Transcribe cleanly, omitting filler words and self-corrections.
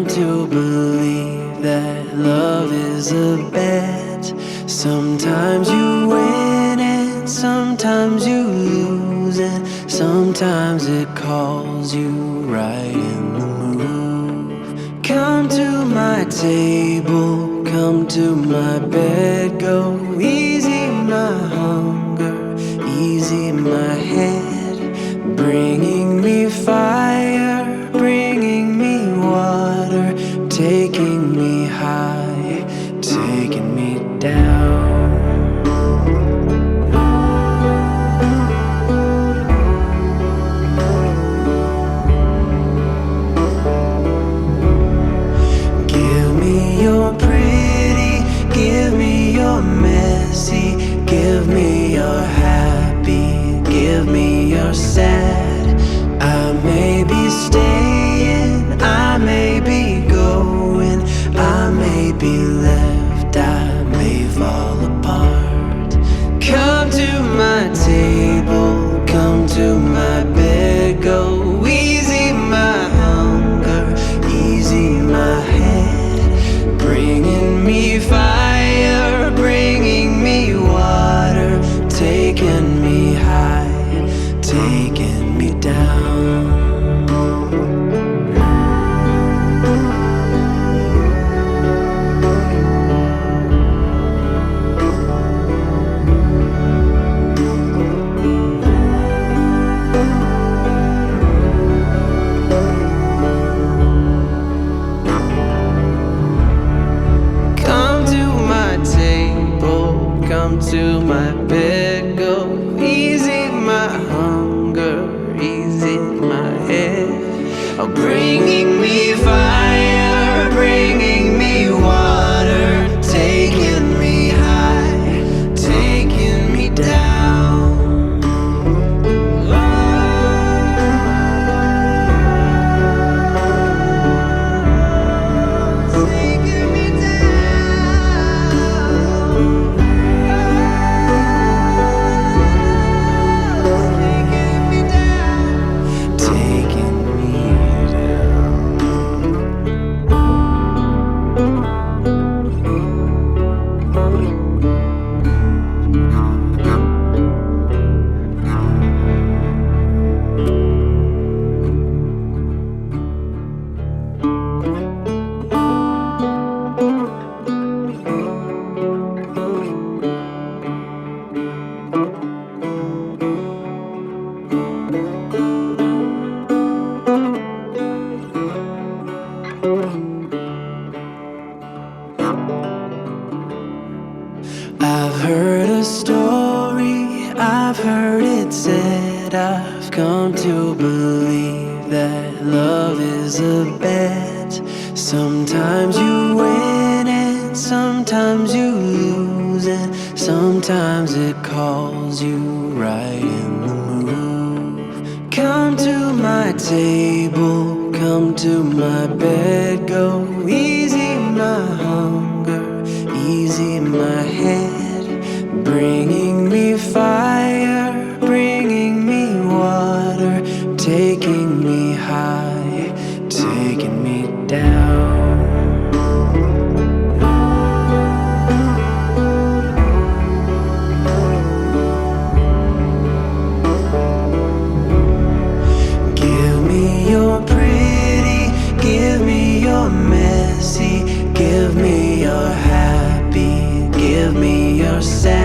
to believe that love is a bet. Sometimes you win and sometimes you lose, and sometimes it calls you right in the move. Come to my table, come to my bed, go easy my hunger, easy my head, bringing me fire, bringing me water, taking me high, taking me down. Give me your pretty, give me your messy, give me your happy, give me your sad. I may be staying, I may be going, I may be left, I may fall apart. Come to my table, come to my bed, go easy my hunger, easy my head, bringing me fire, bringing me water, taking me high, taking me down. Come to my table, come to my bed, go easy my hunger, easy my head, bringing me fire, bringing me water, taking me high, taking me down. Taking me down. Taking me down. I've heard a story, I've heard it said, I've come to believe that love is a bet. Sometimes you win and sometimes you lose, and sometimes it calls you right in the move. Come to my table, come to my bed, go easy my hunger, easy my head, bringing me fire, bringing me water, taking me high, taking me down. Give me your pretty, give me your messy, give me your happy, give me your sad.